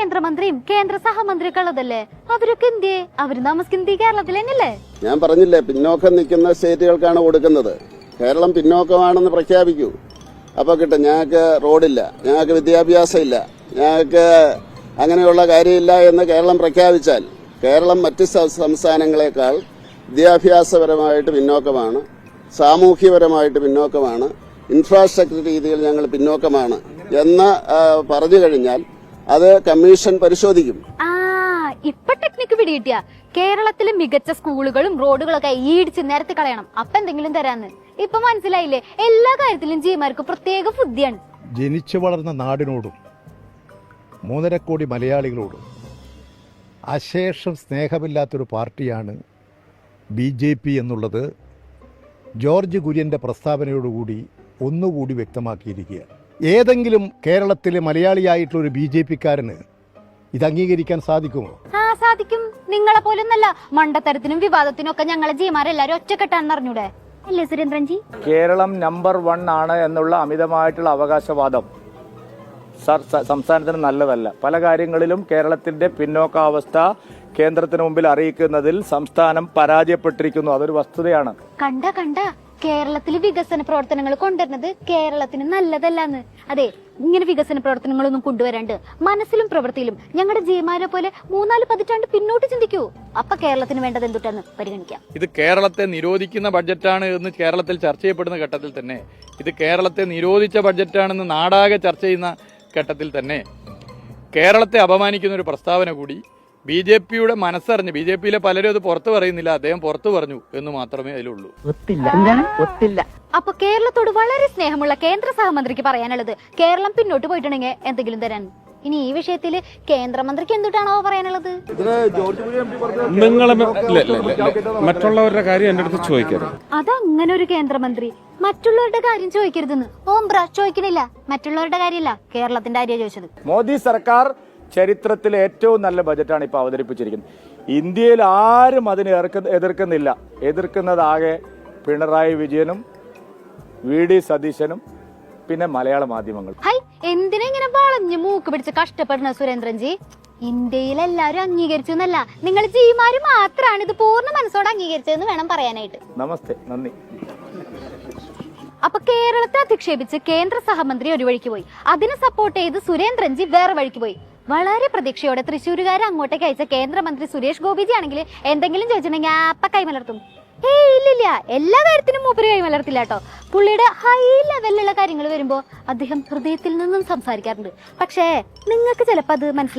ആഭ്യന്തരമന്ത്രിയും കേന്ദ്ര സഹമന്ത്രിയൊക്കെ ഉള്ളതല്ലേ? അവരൊക്കെ എന്തിയെ? അവര് താമസിക്കുന്നത് കേരളത്തിൽ തന്നെയല്ലേ? ഞാൻ പറഞ്ഞില്ലേ, പിന്നോക്കം നിൽക്കുന്ന സ്റ്റേറ്റുകൾക്കാണ് കൊടുക്കുന്നത്. കേരളം പിന്നോക്കമാണെന്ന് പ്രഖ്യാപിക്കൂ, അപ്പൊ കിട്ടും. ഞങ്ങൾക്ക് റോഡില്ല, ഞങ്ങൾക്ക് വിദ്യാഭ്യാസം ഇല്ല, ഞങ്ങൾക്ക് അങ്ങനെയുള്ള കാര്യമില്ല എന്ന് കേരളം പ്രഖ്യാപിച്ചാൽ, കേരളം മറ്റ് സംസ്ഥാനങ്ങളെക്കാൾ വിദ്യാഭ്യാസപരമായിട്ട് പിന്നോക്കമാണ്, സാമൂഹ്യപരമായിട്ട് പിന്നോക്കമാണ്, ഇൻഫ്രാസ്ട്രക്ചർ രീതിയിൽ ഞങ്ങൾ പിന്നോക്കമാണ് എന്ന് പറഞ്ഞു കഴിഞ്ഞാൽ അത് കമ്മീഷൻ പരിശോധിക്കും. ഇപ്പൊ ടെക്നിക്ക് പിടികിട്ടിയ കേരളത്തിലെ മികച്ച സ്കൂളുകളും റോഡുകളൊക്കെ ഈടിച്ച് നിരത്തി കളയണം, അപ്പൊ എന്തെങ്കിലും തരാന്ന്. ഇപ്പൊ മനസ്സിലായില്ലേ? എല്ലാ കാര്യത്തിലും ജിമാർക്ക് പ്രത്യേക ബുദ്ധിയാണ്. ജനിച്ചു വളർന്ന നാടിനോടും 3.5 കോടി മലയാളികളോടും അശേഷം സ്നേഹമില്ലാത്തൊരു പാർട്ടിയാണ് BJP എന്നുള്ളത് ജോർജ് കുര്യൻ്റെ പ്രസ്താവനയോടുകൂടി ഒന്നുകൂടി വ്യക്തമാക്കിയിരിക്കുകയാണ്. ഏതെങ്കിലും കേരളത്തിലെ മലയാളിയായിട്ടുള്ള ഒരു BJPക്കാരന് ഇത് അംഗീകരിക്കാൻ സാധിക്കുമോ? സാധിക്കും. നിങ്ങളെ പോലൊന്നല്ല, മണ്ടത്തരത്തിനും വിവാദത്തിനും ഒക്കെ ഞങ്ങളെ ജിമാരെല്ലാരും ഒറ്റക്കെട്ടാണെന്ന് അറിഞ്ഞൂടെ അല്ലേ സുരേന്ദ്രൻജി? കേരളം നമ്പർ 1 ആണ് എന്നുള്ള അമിതമായിട്ടുള്ള അവകാശവാദം സംസ്ഥാനത്തിന് നല്ലതല്ല. പല കാര്യങ്ങളിലും കേരളത്തിന്റെ പിന്നോക്കാവസ്ഥ കേന്ദ്രത്തിന് മുമ്പിൽ അറിയിക്കുന്നതിൽ സംസ്ഥാനം പരാജയപ്പെട്ടിരിക്കുന്നു. അതൊരു വസ്തുതയാണ്. കണ്ട കേരളത്തിൽ വികസന പ്രവർത്തനങ്ങൾ കൊണ്ടുവരുന്നത് കേരളത്തിന് നല്ലതല്ലാന്ന്. അതെ, ഇങ്ങനെ വികസന പ്രവർത്തനങ്ങളൊന്നും കൊണ്ടുവരാണ്ട് മനസ്സിലും പ്രവൃത്തിയിലും ഞങ്ങളുടെ ജിമാരെ പോലെ 3-4 പതിറ്റാണ്ട് പിന്നോട്ട് ചിന്തിക്കൂ. അപ്പൊ കേരളത്തിന് വേണ്ടത് എന്തുട്ടാന്ന് പരിഗണിക്കാം. ഇത് കേരളത്തെ നിരോധിക്കുന്ന ബഡ്ജറ്റാണ് എന്ന് കേരളത്തിൽ ചർച്ച ചെയ്യപ്പെടുന്ന ഘട്ടത്തിൽ തന്നെ, ഇത് കേരളത്തെ നിരോധിച്ച ബഡ്ജറ്റാണെന്ന് നാടാകെ ചർച്ച ചെയ്യുന്ന ഘട്ടത്തിൽ തന്നെ കേരളത്തെ അപമാനിക്കുന്ന ഒരു പ്രസ്താവന കൂടി BJPയുടെ മനസ്സറിഞ്ഞ്, BJPയിലെ പലരും അത് പുറത്തു പറയുന്നില്ല, അദ്ദേഹം പുറത്തു പറഞ്ഞു എന്ന് മാത്രമേ അതിലുള്ളൂ. അപ്പൊ കേരളത്തോട് വളരെ സ്നേഹമുള്ള കേന്ദ്ര സഹമന്ത്രിക്ക് പറയാനുള്ളത്, കേരളം പിന്നോട്ട് പോയിട്ടുണ്ടെങ്കിൽ എന്തെങ്കിലും തരാൻ. ഇനി ഈ വിഷയത്തിൽ കേന്ദ്രമന്ത്രിക്ക് എന്തുട്ടാണോ പറയാനുള്ളത്? മറ്റുള്ളവരുടെ കാര്യം എന്റെ അടുത്ത് ചോദിക്കരുത്. അതങ്ങനെ ഒരു കേന്ദ്രമന്ത്രി മറ്റുള്ളവരുടെ കാര്യം ചോദിക്കരുതെന്ന് ഓംബ്ര ചോദിക്കണില്ല. മറ്റുള്ളവരുടെ കാര്യമല്ല, കേരളത്തിന്റെ കാര്യം ചോദിച്ചത്. മോദി സർക്കാർ ചരിത്രത്തിലെ ഏറ്റവും നല്ല ബജറ്റാണ് ഇപ്പോൾ അവതരിപ്പിച്ചിരിക്കുന്നത്. ഇന്ത്യയിൽ ആരും അതിനെ എതിർക്കുന്നില്ല. എതിർക്കുന്നതാകെ പിണറായി വിജയനും VD സതീശനും പിന്നെ മലയാള മാധ്യമങ്ങൾ. എന്തിനാ ഇങ്ങനെ വളഞ്ഞ് മൂക്ക് പിടിച്ച് കഷ്ടപ്പെടുന്ന സുരേന്ദ്രൻജി? ഇന്ത്യയിൽ എല്ലാരും അംഗീകരിച്ചു എന്നല്ല, നിങ്ങൾ ജിമാര് മാത്രമാണ് ഇത് പൂർണ്ണ മനസ്സോടെ അംഗീകരിച്ചതെന്ന് വേണം പറയാനായിട്ട്. നമസ്തേ, നന്ദി. അപ്പൊ കേരളത്തെ അധിക്ഷേപിച്ച് കേന്ദ്ര സഹമന്ത്രി ഒരു വഴിക്ക് പോയി, അതിനെ സപ്പോർട്ട് ചെയ്ത് സുരേന്ദ്രൻജി വേറെ വഴിക്ക് പോയി. വളരെ പ്രതീക്ഷയോടെ തൃശ്ശൂരുകാരെ അങ്ങോട്ടേക്ക് അയച്ച കേന്ദ്രമന്ത്രി സുരേഷ് ഗോപിജി ആണെങ്കിൽ എന്തെങ്കിലും ചോദിച്ചിട്ടുണ്ടെങ്കിൽ അപ്പ കൈമലർത്തും. ഇല്ലില്ല, എല്ലാ കാര്യത്തിനും മൂപ്പര് കൈമലർത്തില്ല കേട്ടോ. പുള്ളിയുടെ ഹൈ ലെവലിലുള്ള കാര്യങ്ങൾ വരുമ്പോ അദ്ദേഹം ഹൃദയത്തിൽ നിന്നും സംസാരിക്കാറുണ്ട്. പക്ഷേ നിങ്ങൾക്ക് ചിലപ്പോൾ അത് മനസ്സിലായി